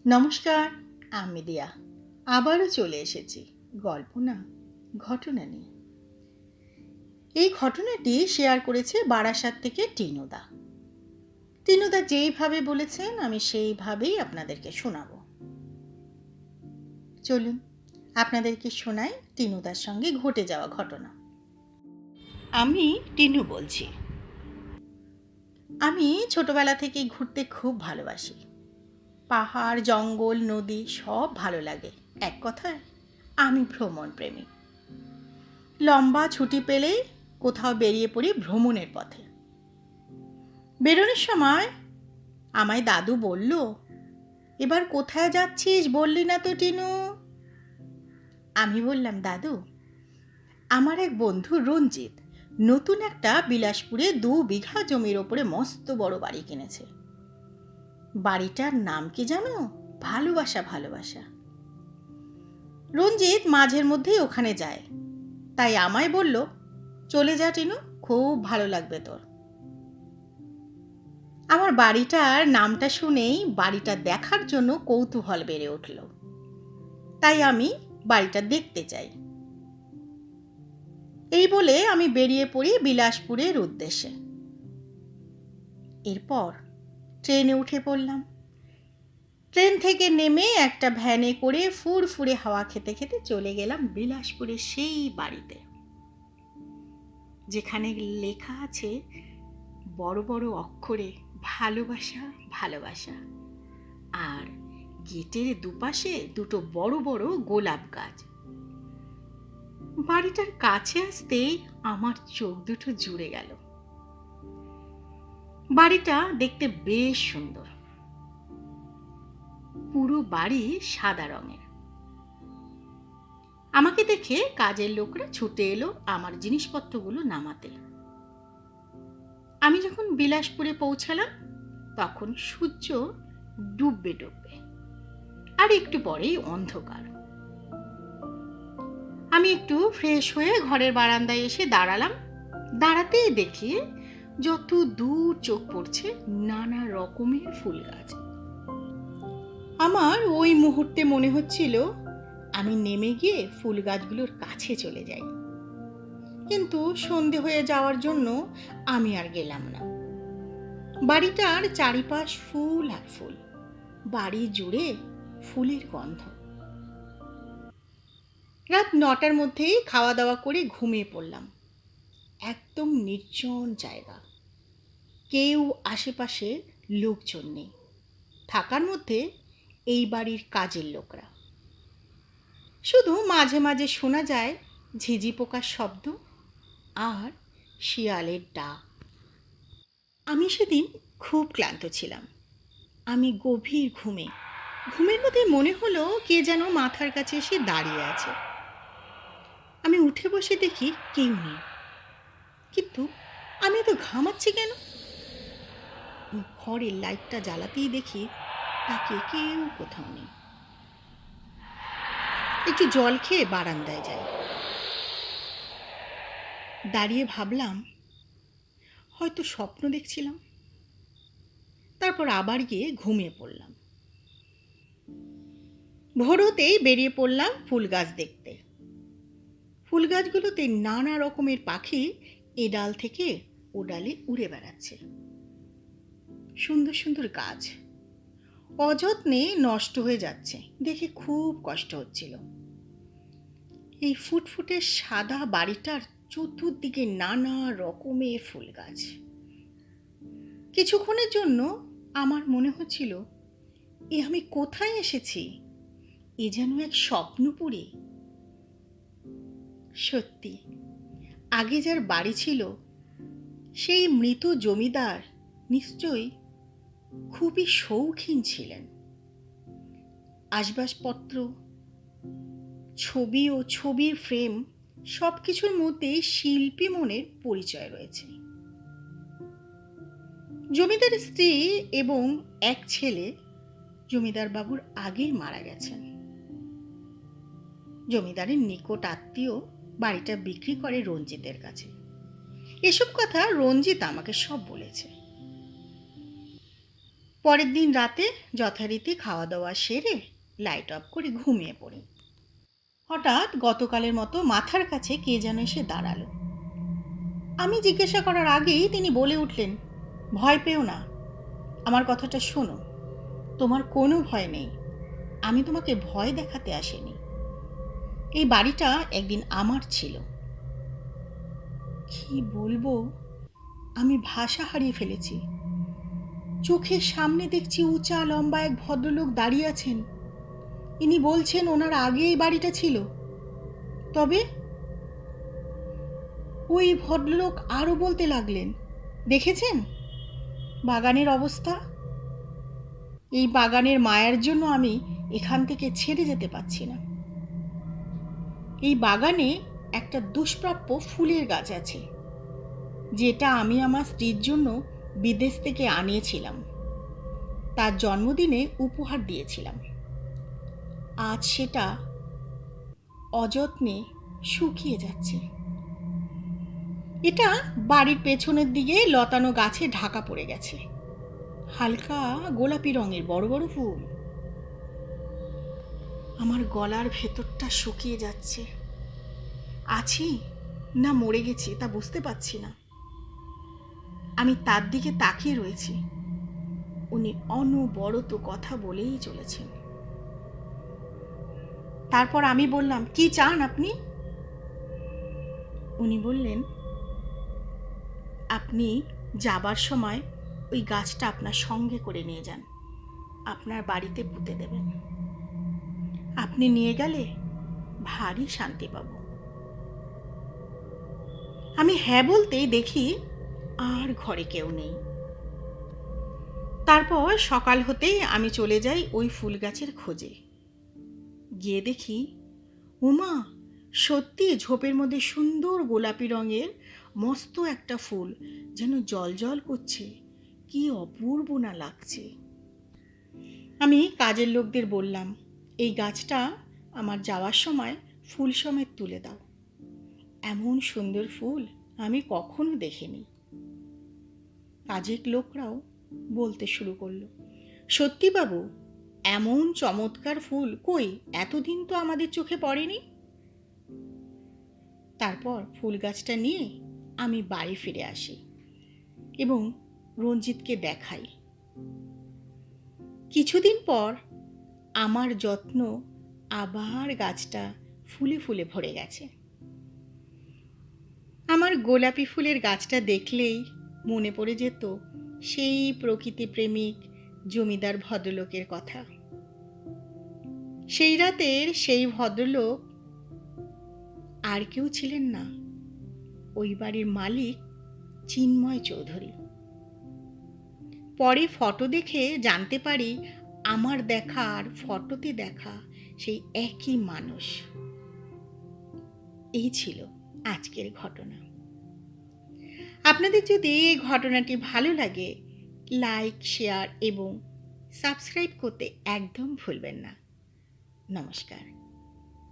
নমস্কার, আমি দিয়া। আবারও চলে এসেছি গল্প না, ঘটনা নিয়ে। এই ঘটনাটি শেয়ার করেছে বারাসাত থেকে টিনুদা। টিনুদা যেইভাবে বলেছেন আমি সেইভাবেই আপনাদেরকে শোনাবো। চলুন আপনাদেরকে শোনাই টিনুদার সঙ্গে ঘটে যাওয়া ঘটনা। আমি টিনু বলছি। আমি ছোটবেলা থেকেই ঘুরতে খুব ভালোবাসি। পাহাড়, জঙ্গল, নদী সব ভালো লাগে। এক কথায় আমি ভ্রমণ প্রেমী। লম্বা ছুটি পেলেই কোথাও বেরিয়ে পড়ি ভ্রমণের পথে। বেরোনোর সময় আমায় দাদু বলল, এবার কোথায় যাচ্ছিস বললি না তো টিনু। আমি বললাম, দাদু, আমার এক বন্ধু রঞ্জিত নতুন একটা বিলাসপুরে 2 বিঘা জমির ওপরে মস্ত বড় বাড়ি কিনেছে। বাড়িটার নাম কি জানো? ভালোবাসা ভালোবাসা। রঞ্জিত মাঝের মধ্যেই ওখানে যায়, তাই আমায় বলল, চলে যা টিনু, খুব ভালো লাগবে তোর। আমার বাড়িটার নামটা শুনেই বাড়িটা দেখার জন্য কৌতূহল বেড়ে উঠল। তাই আমি বাড়িটা দেখতে চাই। এই বলে আমি বেরিয়ে পড়ি বিলাসপুরের উদ্দেশ্যে। এরপর ট্রেনে উঠে পড়লাম। ট্রেন থেকে নেমে একটা ভ্যানে করে ফুরফুরে হাওয়া খেতে খেতে চলে গেলাম বিলাসপুরের সেই বাড়িতে, যেখানে লেখা আছে বড় বড় অক্ষরে ভালোবাসা ভালোবাসা, আর গেটের দুপাশে দুটো বড় বড় গোলাপ গাছ। বাড়িটার কাছে আসতেই আমার চোখ দুটো জুড়ে গেল। বাড়িটা দেখতে বেশ সুন্দর। পুরো বাড়ি সাদা রঙের। আমাকে দেখে কাজের লোকরা ছুটে এলো আমার জিনিসপত্রগুলো নামাতে। আমি যখন বিলাসপুরে পৌঁছালাম তখন সূর্য ডুববে ডুববে, আর একটু পরেই অন্ধকার। আমি একটু ফ্রেশ হয়ে ঘরের বারান্দায় এসে দাঁড়ালাম। দাঁড়াতেই দেখি যত দূর চোখ পড়ছে নানা রকমের ফুল গাছ। আমার ওই মুহূর্তে মনে হচ্ছিল আমি নেমে গিয়ে ফুল গাছগুলোর কাছে চলে যাই, কিন্তু সন্ধে হয়ে যাওয়ার জন্য আমি আর গেলাম না। বাড়িটার চারিপাশ ফুল আর ফুল, বাড়ি জুড়ে ফুলের গন্ধ। রাত 9টার মধ্যেই খাওয়া দাওয়া করে ঘুমিয়ে পড়লাম। একদম নির্জন জায়গা, কেউ আশেপাশে লোকজন নেই। থাকার মধ্যে এই বাড়ির কাজের লোকরা। শুধু মাঝে মাঝে শোনা যায় ঝিঝি পোকার শব্দ আর শিয়ালের ডাক। আমি সেদিন খুব ক্লান্ত ছিলাম। আমি গভীর ঘুমের মধ্যে মনে হলো কে যেন মাথার কাছে এসে দাঁড়িয়ে আছে। আমি উঠে বসে দেখি কেউ নেই, কিন্তু আমি তো ঘামাচ্ছি কেন? ঘরের লাইটটা জ্বালাতেই দেখি তাকে কেউ কোথাও নেই। একটু জল খেয়ে বারান্দায় যাই। দাঁড়িয়ে ভাবলাম হয়তো স্বপ্ন দেখছিলাম। তারপর আবার গিয়ে ঘুমিয়ে পড়লাম। ভোর হতেই বেরিয়ে পড়লাম ফুল গাছ দেখতে। ফুল গাছগুলোতে নানা রকমের পাখি এ ডাল থেকে ও ডালে উড়ে বেড়াচ্ছে। সুন্দর সুন্দর গাছ অযত্নে নষ্ট হয়ে যাচ্ছে দেখে খুব কষ্ট হচ্ছিল। এই ফুটফুটে সাদা বাড়িটার চতুর্দিকে নানা রকমের ফুল গাছ। কিছুক্ষণের জন্য আমার মনে হচ্ছিল এ আমি কোথায় এসেছি? এ যেন এক স্বপ্নপুরী। সত্যি, আগে যার বাড়ি ছিল সেই মৃত জমিদার নিশ্চয়ই খুবই শৌখিন ছিলেন। আসবাবপত্র, ছবি ও ছবির ফ্রেম সব কিছুর মধ্যে শিল্পী মনের পরিচয় রয়েছে। জমিদার স্ত্রী এবং এক ছেলে জমিদার বাবুর আগেই মারা গেছেন। জমিদারের নিকট আত্মীয় বাড়িটা বিক্রি করে রঞ্জিতের কাছে। এসব কথা রঞ্জিত আমাকে সব বলেছে। পরের দিন রাতে যথারীতি খাওয়া দাওয়া সেরে লাইট অফ করে ঘুমিয়ে পড়ি। হঠাৎ গতকালের মতো মাথার কাছে কে যেন এসে দাঁড়ালো। আমি জিজ্ঞাসা করার আগেই তিনি বলে উঠলেন, ভয় পেও না, আমার কথাটা শোনো, তোমার কোনো ভয় নেই, আমি তোমাকে ভয় দেখাতে আসিনি। এই বাড়িটা একদিন আমার ছিল। কি বলবো, আমি ভাষা হারিয়ে ফেলেছি। চোখের সামনে দেখছি উঁচা লম্বা এক ভদ্রলোক দাঁড়িয়ে আছেন। ইনি বলছেন ওনার আগে এই বাড়িটা ছিল। তবে ওই ভদ্রলোক আরও বলতে লাগলেন, দেখেছেন বাগানের অবস্থা? এই বাগানের মায়ের জন্য আমি এখান থেকে ছেড়ে যেতে পারছি না। এই বাগানে একটা দুষ্প্রাপ্য ফুলের গাছ আছে, যেটা আমি আমার স্ত্রীর জন্য বিদেশ থেকে আনিয়েছিলাম, তার জন্মদিনে উপহার দিয়েছিলাম। আজ সেটা অযত্নে শুকিয়ে যাচ্ছে। এটা বাড়ির পেছনের দিকে লতানো গাছে ঢাকা পড়ে গেছে, হালকা গোলাপি রঙের বড় বড় ফুল। আমার গলার ভেতরটা শুকিয়ে যাচ্ছে। আছি না মরে গেছি তা বুঝতে পারছি না। আমি তার দিকে তাকিয়ে রয়েছি। উনি অনবরত কথা বলেই চলেছেন। তারপর আমি বললাম, কি চান আপনি? উনি বললেন, আপনি যাবার সময় ওই গাছটা আপনার সঙ্গে করে নিয়ে যান, আপনার বাড়িতে পুঁতে দেবেন। আপনি নিয়ে গেলে ভারী শান্তি পাব। আমি হ্যাঁ বলতেই দেখি আর ঘরে কেউ নেই। তারপর সকাল হতেই আমি চলে যাই ওই ফুল গাছের খোঁজে। গিয়ে দেখি, উমা, সত্যি ঝোপের মধ্যে সুন্দর গোলাপি রঙের মস্ত একটা ফুল যেন জল করছে। কি অপূর্ব না লাগছে। আমি কাজের লোকদের বললাম, এই গাছটা আমার যাওয়ার সময় ফুল সমেত তুলে দাও। এমন সুন্দর ফুল আমি কখনো দেখিনি। কাজের লোকরাও বলতে শুরু করলো, সত্যি বাবু, এমন চমৎকার ফুল কই এতদিন তো আমাদের চোখে পড়েনি। তারপর ফুল গাছটা নিয়ে আমি বাড়ি ফিরে আসি এবং রঞ্জিতকে দেখাই। কিছুদিন পর আমার যত্ন আবার গাছটা ফুলে ফুলে ভরে গেছে। আমার গোলাপি ফুলের গাছটা দেখলেই মনে পড়ে যেত সেই প্রকৃতি প্রেমিক জমিদার ভদ্রলোকের কথা। সেই রাতের সেই ভদ্রলোক আর কেউ ছিলেন না, ওই বাড়ির মালিক চিন্ময় চৌধুরী। পরে ফটো দেখে জানতে পারি আমার দেখা আর ফটোতে দেখা সেই একই মানুষ। এই ছিল আজকের ঘটনা। আপনাদের যদি এই ঘটনাটি ভালো লাগে, লাইক, শেয়ার এবং সাবস্ক্রাইব করতে একদম ভুলবেন না। নমস্কার।